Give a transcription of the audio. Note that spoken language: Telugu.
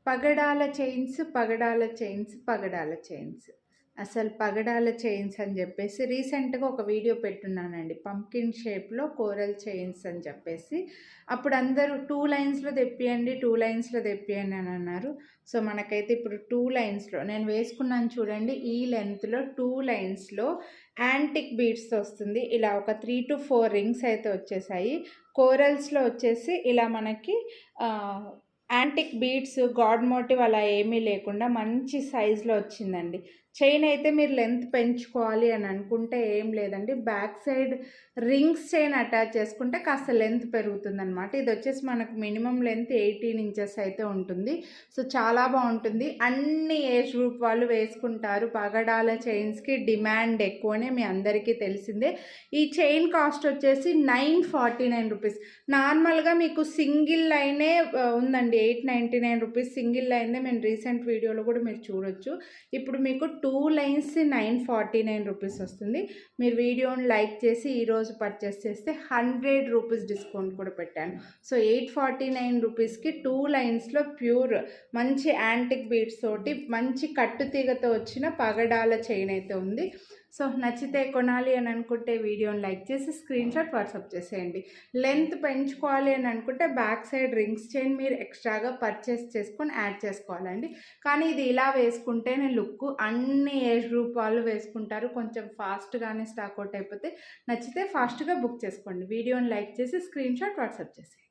పగడాల చైన్స్, పగడాల చైన్స్, పగడాల చైన్స్. అసలు పగడాల చైన్స్ అని చెప్పేసి రీసెంట్గా ఒక వీడియో పెట్టున్నానండి. పంకిన్ షేప్లో కోరల్ చైన్స్ అని చెప్పేసి. అప్పుడు అందరూ 2 లైన్స్లో తెప్పియండి, 2 లైన్స్లో తెప్పియండి అని అన్నారు. సో మనకైతే ఇప్పుడు 2 లైన్స్లో నేను వేసుకున్నాను చూడండి. ఈ లెంత్లో 2 లైన్స్లో యాంటిక్ బీడ్స్ వస్తుంది. ఇలా ఒక 3 to 4 రింగ్స్ అయితే వచ్చేసాయి. కోరల్స్లో వచ్చేసి ఇలా మనకి యాంటిక్ బీడ్స్, గాడ్ మోటివ్ అలా ఏమీ లేకుండా మంచి సైజులో వచ్చిందండి. చైన్ అయితే మీరు లెంత్ పెంచుకోవాలి అని అనుకుంటే ఏం లేదండి, back side rings chain attach చేసుకుంటే కాస్త లెంత్ పెరుగుతుందన్నమాట. ఇది వచ్చేసి మనకు మినిమం లెంత్ 18 ఇంచెస్ అయితే ఉంటుంది. సో చాలా బాగుంటుంది. అన్ని ఏజ్ గ్రూప్ వాళ్ళు వేసుకుంటారు. పగడాల చైన్స్కి డిమాండ్ ఎక్కువనే మీ అందరికీ తెలిసిందే. ఈ చైన్ కాస్ట్ వచ్చేసి 949 రూపీస్. నార్మల్గా మీకు సింగిల్ లైనే ఉందండి 899 రూపీస్. సింగిల్ లైన్దే మేము రీసెంట్ వీడియోలో కూడా మీరు చూడొచ్చు. ఇప్పుడు మీకు 2 లైన్స్ 949 రూపీస్ వస్తుంది. మీరు వీడియోని లైక్ చేసి ఈరోజు పర్చేస్ చేస్తే 100 రూపీస్ డిస్కౌంట్ కూడా పెట్టాను. సో 849 రూపీస్కి 2 లైన్స్లో ప్యూర్ మంచి యాంటిక్ బీడ్స్ తోటి మంచి కట్టుతీగతో వచ్చిన పగడాల చైన్ అయితే ఉంది. సో నచ్చితే కొనాలి అని అనుకుంటే వీడియోని లైక్ చేసి స్క్రీన్ షాట్ వాట్సాప్ చేసేయండి. లెంత్ పెంచుకోవాలి అని అనుకుంటే బ్యాక్ సైడ్ రింగ్స్ చైన్ మీరు ఎక్స్ట్రాగా పర్చేస్ చేసుకొని యాడ్ చేసుకోవాలండి. కానీ ఇది ఇలా వేసుకుంటేనే లుక్. అన్ని ఏజ్ గ్రూప్ వాళ్ళు వేసుకుంటారు. కొంచెం ఫాస్ట్గానే స్టాక్ అవుట్ అయిపోతే నచ్చితే ఫాస్ట్గా బుక్ చేసుకోండి. వీడియోని లైక్ చేసి స్క్రీన్ షాట్ వాట్సాప్ చేసేయండి.